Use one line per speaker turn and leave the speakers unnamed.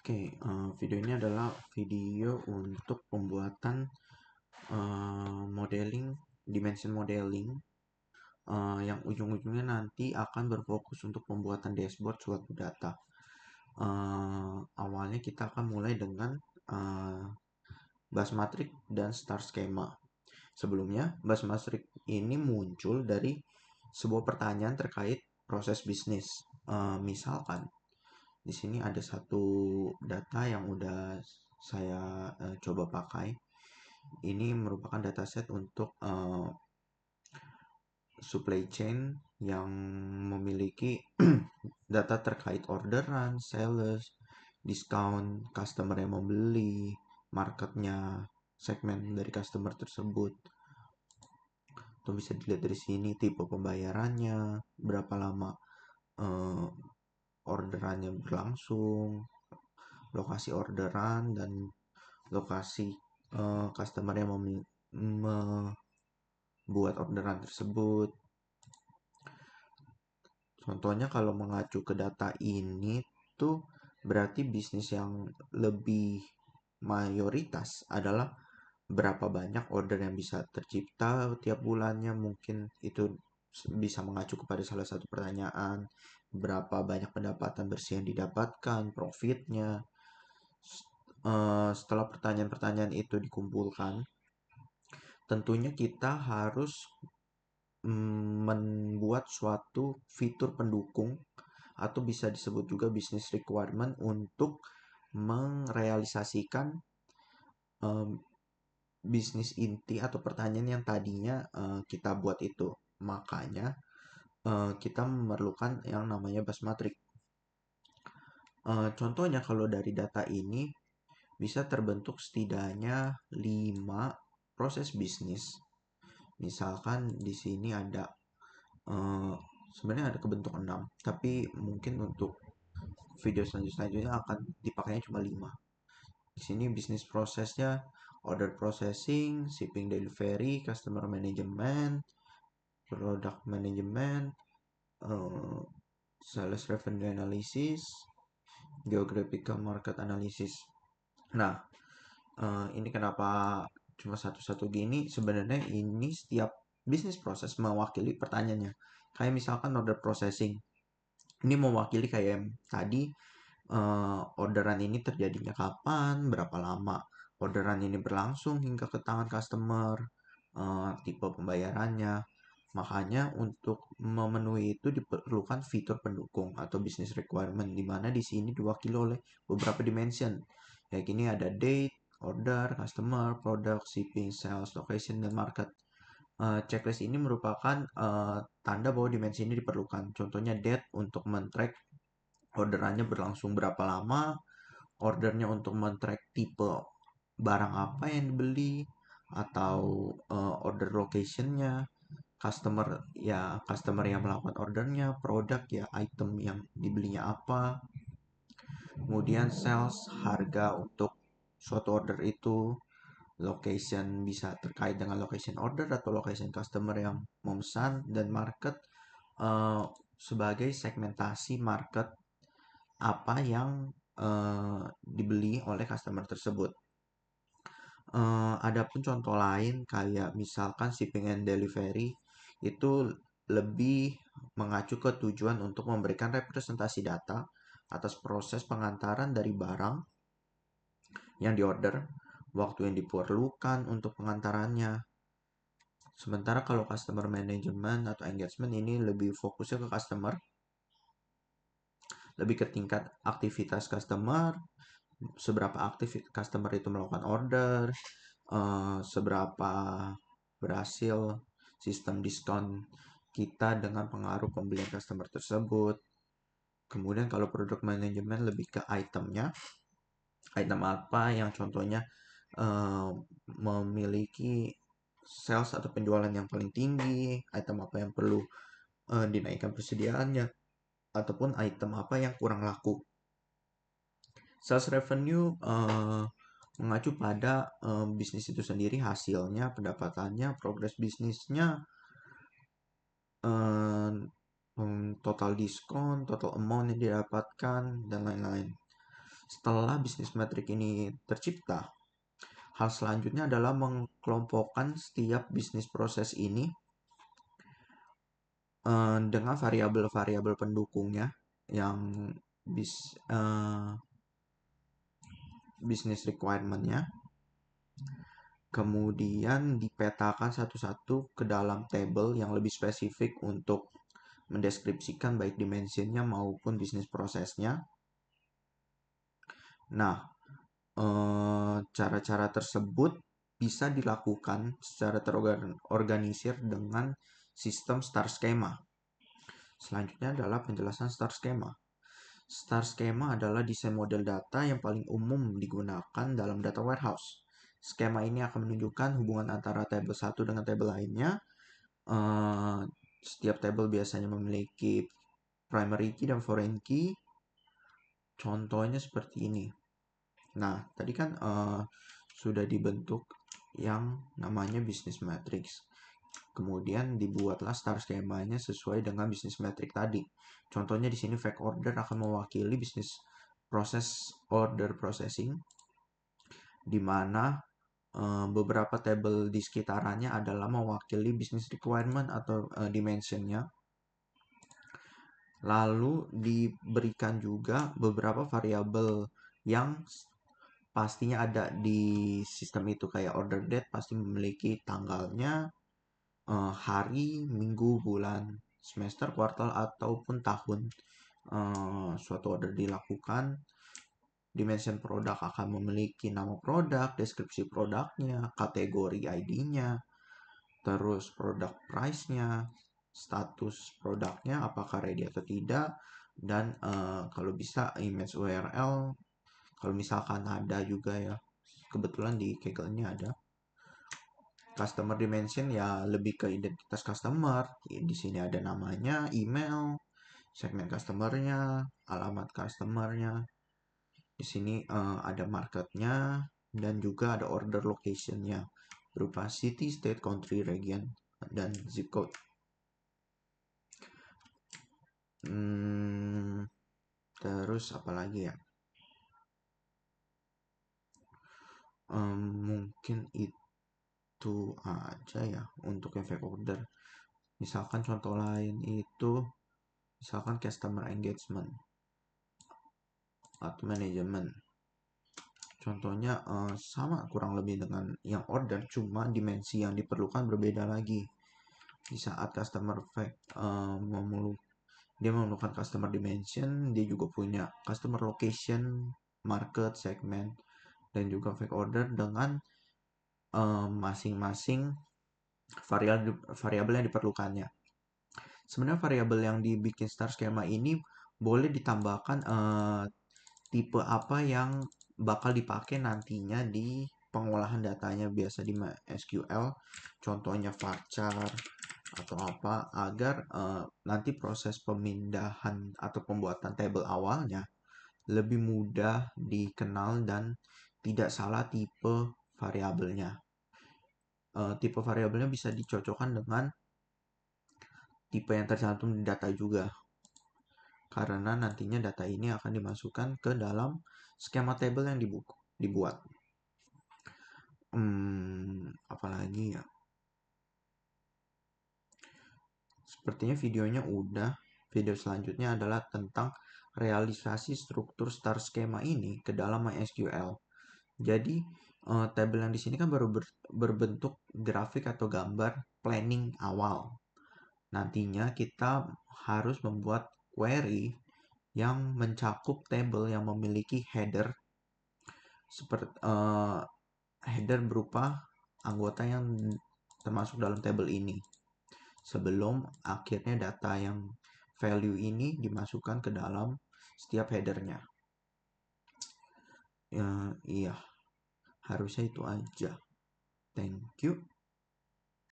Oke, video ini adalah video untuk pembuatan modeling, dimension modeling, yang ujung-ujungnya nanti akan berfokus untuk pembuatan dashboard suatu data. Awalnya kita akan mulai dengan bus matrix dan star schema. Sebelumnya, bus matrix ini muncul dari sebuah pertanyaan terkait proses bisnis. Misalkan, di sini ada satu data yang udah saya coba pakai. Ini merupakan dataset untuk supply chain yang memiliki data terkait orderan, sales, discount, customer yang membeli, marketnya, segmen dari customer tersebut. Atau bisa dilihat dari sini tipe pembayarannya, berapa lama orderannya berlangsung, lokasi orderan, dan lokasi customer yang membuat orderan tersebut. Contohnya kalau mengacu ke data ini tuh berarti bisnis yang lebih mayoritas adalah berapa banyak order yang bisa tercipta tiap bulannya. Mungkin itu bisa mengacu kepada salah satu pertanyaan, berapa banyak pendapatan bersih yang didapatkan, profitnya. Setelah pertanyaan-pertanyaan itu dikumpulkan, tentunya kita harus membuat suatu fitur pendukung atau bisa disebut juga business requirement untuk merealisasikan bisnis inti atau pertanyaan yang tadinya kita buat itu. Makanya kita memerlukan yang namanya bus matrix. Contohnya kalau dari data ini bisa terbentuk setidaknya 5 proses bisnis. Misalkan di sini ada sebenarnya ada kebentuk 6, tapi mungkin untuk video selanjutnya akan dipakainya cuma 5. Di sini bisnis prosesnya order processing, shipping delivery, customer management, product management, sales revenue analysis, geographical market analysis. Nah, ini kenapa cuma satu-satu gini? Sebenarnya ini setiap bisnis proses mewakili pertanyaannya. Kayak misalkan order processing. Ini mewakili kayak tadi, orderan ini terjadinya kapan, berapa lama orderan ini berlangsung hingga ke tangan customer, tipe pembayarannya. Makanya untuk memenuhi itu diperlukan fitur pendukung atau business requirement, di mana di sini diwakili oleh beberapa dimension. Kayak gini ada date, order, customer, product, shipping, sales, location, dan market. Checklist ini merupakan tanda bahwa dimensi ini diperlukan. Contohnya date untuk men-track orderannya berlangsung berapa lama, ordernya untuk men-track tipe barang apa yang dibeli, atau order locationnya, customer yang melakukan ordernya, produk ya item yang dibelinya apa, kemudian sales harga untuk suatu order itu, location bisa terkait dengan location order atau location customer yang memesan, dan market sebagai segmentasi market apa yang dibeli oleh customer tersebut. Adapun contoh lain kayak misalkan shipping and delivery itu lebih mengacu ke tujuan untuk memberikan representasi data atas proses pengantaran dari barang yang diorder, waktu yang diperlukan untuk pengantarannya. Sementara kalau customer management atau engagement ini lebih fokusnya ke customer, lebih ke tingkat aktivitas customer, seberapa aktif customer itu melakukan order, seberapa berhasil sistem diskon kita dengan pengaruh pembelian customer tersebut. Kemudian kalau produk manajemen lebih ke itemnya, item apa yang contohnya memiliki sales atau penjualan yang paling tinggi, item apa yang perlu dinaikkan persediaannya, ataupun item apa yang kurang laku. Sales revenue mengacu pada bisnis itu sendiri, hasilnya, pendapatannya, progres bisnisnya, total diskon, total amount yang didapatkan, dan lain-lain. Setelah bisnis metrik ini tercipta, hal selanjutnya adalah mengelompokkan setiap bisnis proses ini dengan variabel-variabel pendukungnya yang bis, bisnis requirement-nya, kemudian dipetakan satu-satu ke dalam table yang lebih spesifik untuk mendeskripsikan baik dimensinya maupun bisnis prosesnya. Nah, cara-cara tersebut bisa dilakukan secara terorganisir dengan sistem star schema. Selanjutnya adalah penjelasan star schema. Star schema adalah desain model data yang paling umum digunakan dalam data warehouse. Skema ini akan menunjukkan hubungan antara table satu dengan table lainnya. Setiap table biasanya memiliki primary key dan foreign key. Contohnya seperti ini. Nah, tadi kan sudah dibentuk yang namanya business matrix. Kemudian dibuatlah star skemanya sesuai dengan business matrix tadi. Contohnya di sini fake order akan mewakili bisnis proses order processing, di mana beberapa table di sekitarannya adalah mewakili business requirement atau dimensionnya. Lalu diberikan juga beberapa variabel yang pastinya ada di sistem itu, kayak order date pasti memiliki tanggalnya, hari, minggu, bulan, semester, kuartal, ataupun tahun suatu order dilakukan. Dimension produk akan memiliki nama produk, deskripsi produknya, kategori ID-nya, terus produk price-nya, status produknya apakah ready atau tidak, dan kalau bisa image URL kalau misalkan ada juga ya. Kebetulan di Kaggle ini ada. Customer dimension ya lebih ke identitas customer. Di sini ada namanya, email, segmen customernya, alamat customernya. Di sini ada marketnya dan juga ada order locationnya berupa city, state, country, region, dan zip code. Terus apa lagi ya? Mungkin itu aja ya untuk yang fake order. Misalkan contoh lain itu misalkan customer engagement atau manajemen. Contohnya sama kurang lebih dengan yang order, cuma dimensi yang diperlukan berbeda lagi. Di saat customer fake dia memerlukan customer dimension, dia juga punya customer location, market, segment, dan juga fake order dengan masing-masing variabel yang diperlukannya. Sebenarnya variabel yang dibikin star schema ini boleh ditambahkan tipe apa yang bakal dipakai nantinya di pengolahan datanya, biasa di SQL, contohnya varchar atau apa, agar nanti proses pemindahan atau pembuatan table awalnya lebih mudah dikenal dan tidak salah tipe variabelnya. Tipe variabelnya bisa dicocokkan dengan tipe yang tercantum di data juga, karena nantinya data ini akan dimasukkan ke dalam skema table yang dibuat. Apalagi ya, sepertinya videonya udah. Video selanjutnya adalah tentang realisasi struktur star schema ini ke dalam MySQL. Jadi tabel yang di sini kan baru berbentuk grafik atau gambar planning awal. Nantinya kita harus membuat query yang mencakup table yang memiliki header seperti header berupa anggota yang termasuk dalam table ini, sebelum akhirnya data yang value ini dimasukkan ke dalam setiap headernya. Iya, harusnya itu aja. Thank you.